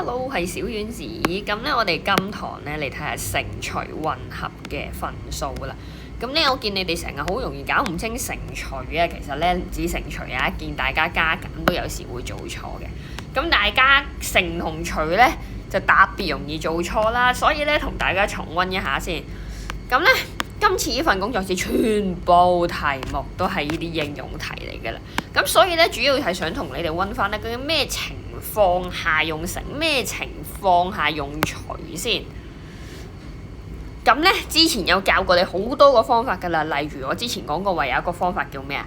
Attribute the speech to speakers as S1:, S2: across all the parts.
S1: Hello，係小丸子。咁咧，我哋今堂咧嚟睇下乘除混合嘅分數啦。咁咧，我見你哋成日好容易搞唔清乘除啊。其實咧唔止乘除啊，見大家加減都有時會做錯嘅。咁大家乘同除咧就特別容易做錯啦。所以咧，同大家重溫一下先。咁咧，今次呢份工作紙全部題目都係呢啲應用題嚟㗎啦。咁所以咧，主要係想同你哋溫翻咧，究竟咩情況下用乘，咩情況下用除先。咁咧，之前有教過你好多個方法㗎啦。例如我之前講過話有一個方法叫咩啊？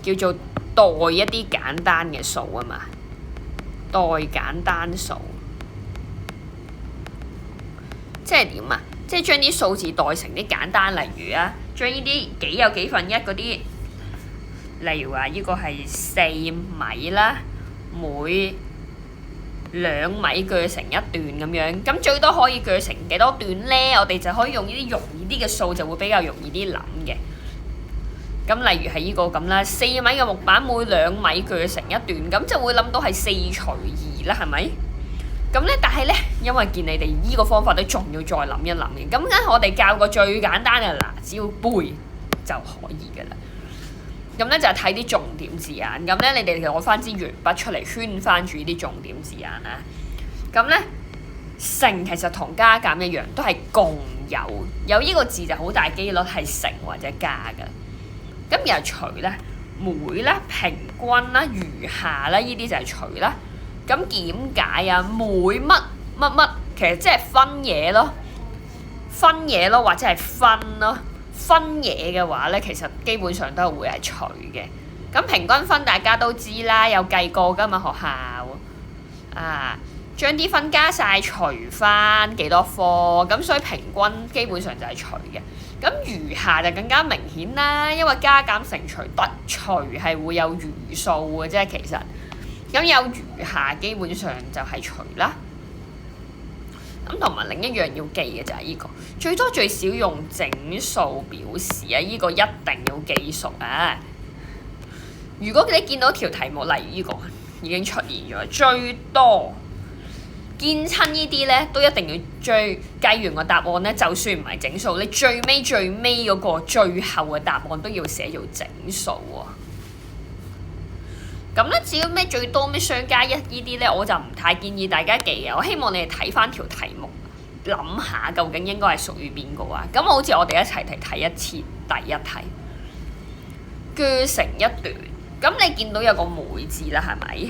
S1: 叫做代一啲簡單嘅數啊嘛。代簡單數，即係點啊？即係將啲數字代成啲簡單，例如啊，將呢啲幾有幾分一嗰啲，例如話呢個係4米啦，每2米鋸成一段咁樣，咁最多可以鋸成幾多段呢？我哋就可以用呢啲容易啲嘅數，就會比較容易啲諗嘅。咁例如係呢個咁啦，4米嘅木板每2米鋸成一段，咁就會諗到係4除2啦，係咪？咁咧，但係咧，因為見你哋依個方法都仲要再諗一諗嘅，咁我哋教個最簡單嘅，只要背就可以㗎啦。咁咧就係睇啲重點字眼，咁咧你哋攞翻支鉛筆出嚟圈翻住啲重點字眼啊。咁咧，乘其實同加減一樣，都係共有依個字就好大機率係乘或者加㗎。咁然後除咧，每啦、平均啦、餘下啦，依啲就係除啦。咁點解啊？每乜乜乜，其實即係分嘢咯，或者係分咯。分嘢嘅話咧，其實基本上都係會係除嘅。咁平均分大家都知啦，有計過㗎嘛學校啊，將啲分加晒除翻幾多科，咁所以平均基本上就係除嘅。咁餘下就更加明顯啦，因為加減乘除得除係會有餘數嘅啫，其實。咁有餘下基本上就係除啦。咁同埋另一樣要記嘅就係呢個，最多最少用整數表示啊！呢個一定要記熟啊！如果你見到條題目，例如呢個已經出現咗，最多見親呢啲咧，都一定要計完個答案咧，就算唔係整數，你最尾嗰個最後嘅答案都要寫做整數喎。咁咧，至於咩最多咩相加一呢啲咧，我就唔太建議大家記嘅。我希望你哋睇翻條題目，諗下究竟應該係屬於邊個啊？咁好似我哋一齊嚟睇一次第一題，鋸成一段。咁你見到有個每字啦，係咪？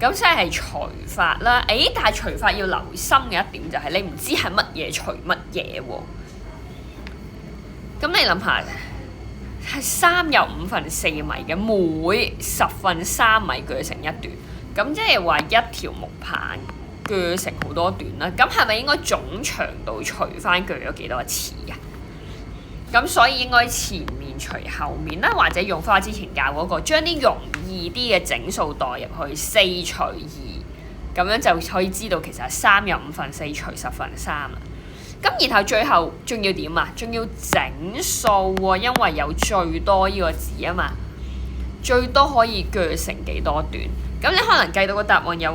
S1: 咁即係除法啦。但係除法要留心嘅一點就係你唔知係乜嘢除乜嘢喎。咁你諗下。係3有5/4米嘅，每10/3米鋸成一段，咁即係話一條木棒鋸成好多段啦。咁係咪應該總長度除翻鋸咗幾多次啊？咁所以應該前面除後面啦，或者用翻之前教嗰個，將啲容易啲嘅整數代入去4除2，咁樣就可以知道其實係3有5/4除10/3啦。咁然後最後仲要點啊？仲要整數喎，因為有最多呢個字啊嘛，最多可以鋸成幾多段？咁你可能計到個答案有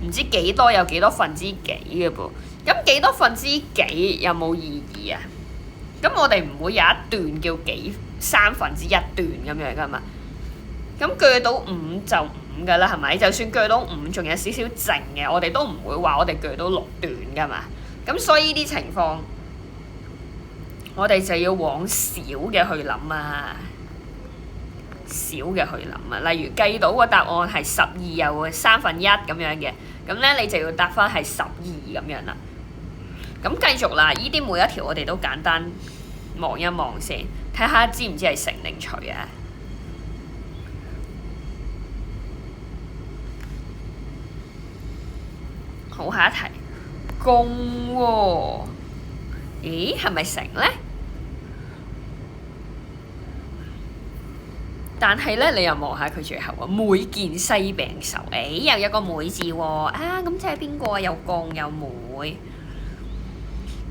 S1: 唔知幾多，有幾多分之幾嘅噃？咁幾多分之幾有冇意義啊？咁我哋唔會有一段叫3/3段咁樣噶嘛？咁鋸到5就5噶啦，係咪？就算鋸到5，仲有少少剩嘅，我哋都唔會話我哋鋸到6段噶嘛。咁所以呢啲情況，我哋就要往少嘅去諗啊，少嘅去諗啊。例如計到個答案係12又1/3咁樣嘅，咁咧你就要答翻係12咁樣啦。咁繼續啦，呢啲每一條我哋都簡單望一望先，睇下知唔知係乘定除啊？好，下一題。共喎，係咪乘咧？但係咧，你又望下佢最後啊，每件西餅愁，又有個每字喎，咁即係邊個啊？有共有每，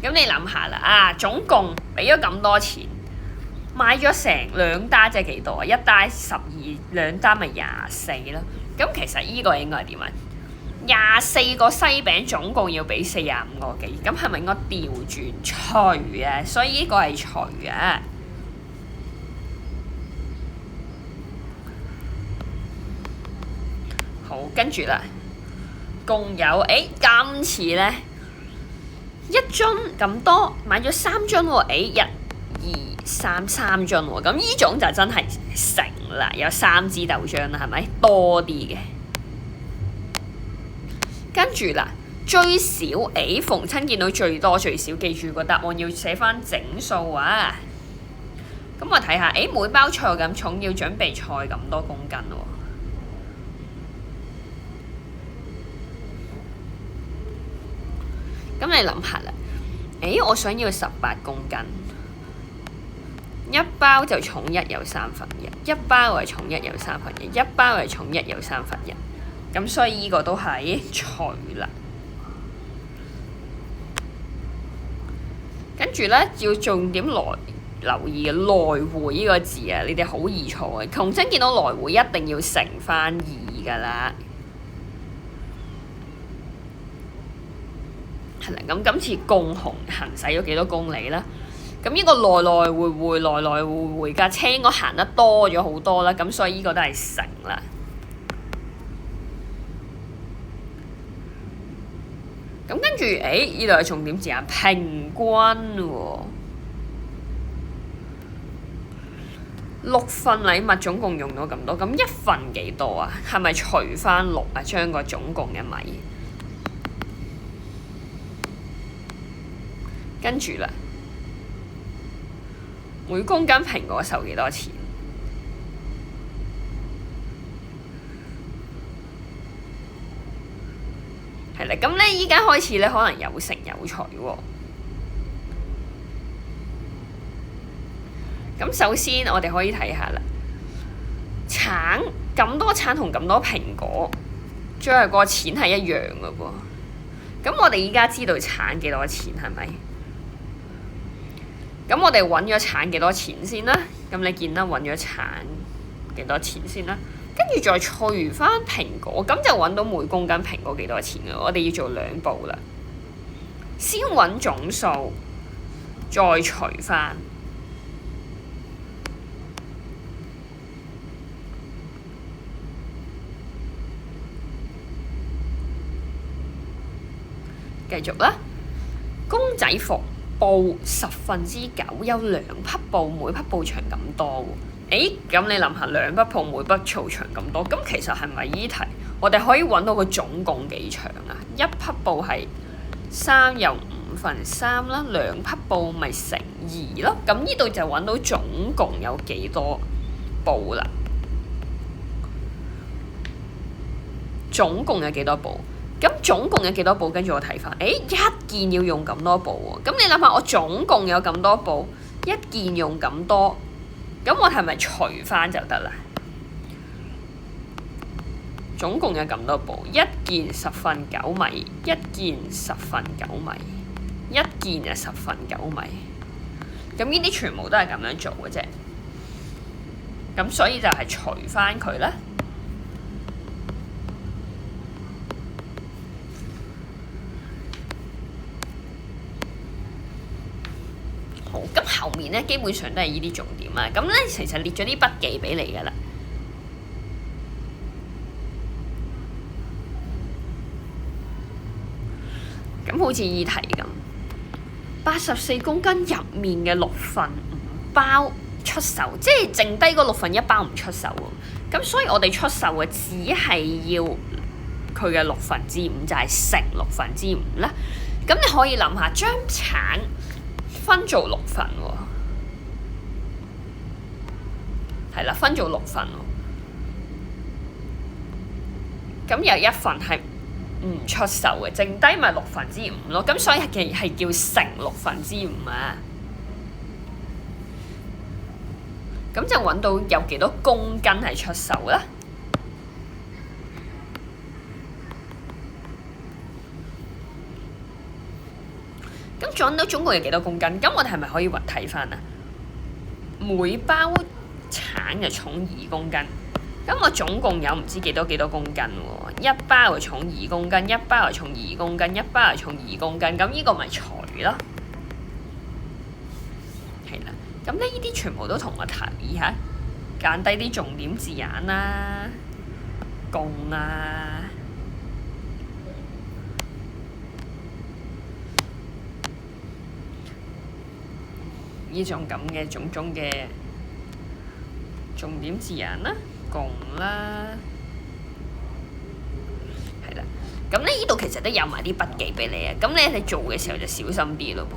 S1: 咁你諗下啦，總共俾咗咁多錢，買咗成2打即係幾多啊？1打12，2打咪24啦。咁其實依個應該係點啊？ 24個西餅總共要俾45個幾，咁係咪應該調轉除啊？所以呢個係除啊。好，跟住啦，共有今次呢，一樽咁多，買咗3樽喎，1、2、3，3樽喎，咁呢種就真係成啦，有3支豆漿啦，係咪多啲嘅？跟住啦，最少逢親見到最多最少，記住個答案要寫翻整數啊！咁我睇下，每包菜咁重，要準備菜咁多公斤喎。咁你諗下啦，我想要18公斤，一包就重1有1/3，一包係重1有1/3，一包係重1有1/3，咁所以呢個都係除啦。跟住呢，要重點留意來回呢個字啊，你哋好易錯嘅。逢親見到來回一定要乘翻2㗎啦。係啦，咁今次共行駛咗幾多公里啦？咁呢個來來回架車應該行得多咗好多啦，咁所以呢個都係乘啦。咁跟住，呢度係重點字眼，平均喎。6份禮物總共用咗咁多，咁1份幾多啊？係咪除翻6啊？將個總共嘅米。跟住啦，每公斤蘋果收幾多錢？係啦，咁咧依家開始咧，可能有乘有除喎。咁首先我哋可以睇下啦，橙咁多橙同咁多蘋果，最後個錢係一樣嘅噃。咁我哋依家知道橙幾多錢係咪？咁我哋揾咗橙幾多錢先啦？咁你見啦，揾咗橙幾多錢先啦？跟住再除翻蘋果，咁就揾到每公斤蘋果幾多錢嘅。我哋要做2步啦，先揾總數，再除翻。繼續啦，公仔服布9%，有2匹布，每匹布長咁多喎。咁你諗下2匹布每匹布長咁多，咁其實係咪依題我哋可以揾到個總共幾長啊？一匹布係3又5/3啦，2匹布咪乘2咯。咁呢度就揾到總共有幾多布啦？總共有幾多布？咁總共有幾多布？跟住我睇翻，一件要用咁多布喎。咁你諗下，我總共有咁多布，一件用咁多，咁我係咪除翻就得啦？總共有咁多布，一件9/10米，一件9/10米，一件就9/10米。咁呢啲全部都係咁樣做嘅啫。咁所以就係除翻佢啦。咁後面咧基本上都係呢啲重點啊。咁咧其實列咗啲筆記俾你噶啦。咁好似議題咁，84公斤入面嘅6份5包出售，即係剩低嗰6份1包唔出售喎。咁所以我哋出售嘅只係要佢嘅5/6，就係乘5/5啦。咁你可以諗下，將橙分做6份喎，係啦，分做6份喎。咁有1份係唔出售嘅，剩低咪5/5咯。咁所以係叫乘5/5啊。咁就揾到有幾多公斤係出售啦。咁揾到總共有幾多公斤？咁我哋係咪可以睇翻啊？每包橙就重2公斤，咁我總共有唔知幾多公斤喎，一包又重2公斤，一包又重2公斤，一包又重2公斤，咁呢個咪除咯。係啦，咁呢啲全部都同我睇下，揀低啲重點字眼啦，共啊，呢種咁嘅種種嘅重點字眼啦，共啦，係啦。咁呢度其實都有埋啲筆記俾你啊，咁你做嘅時候就小心啲咯噃。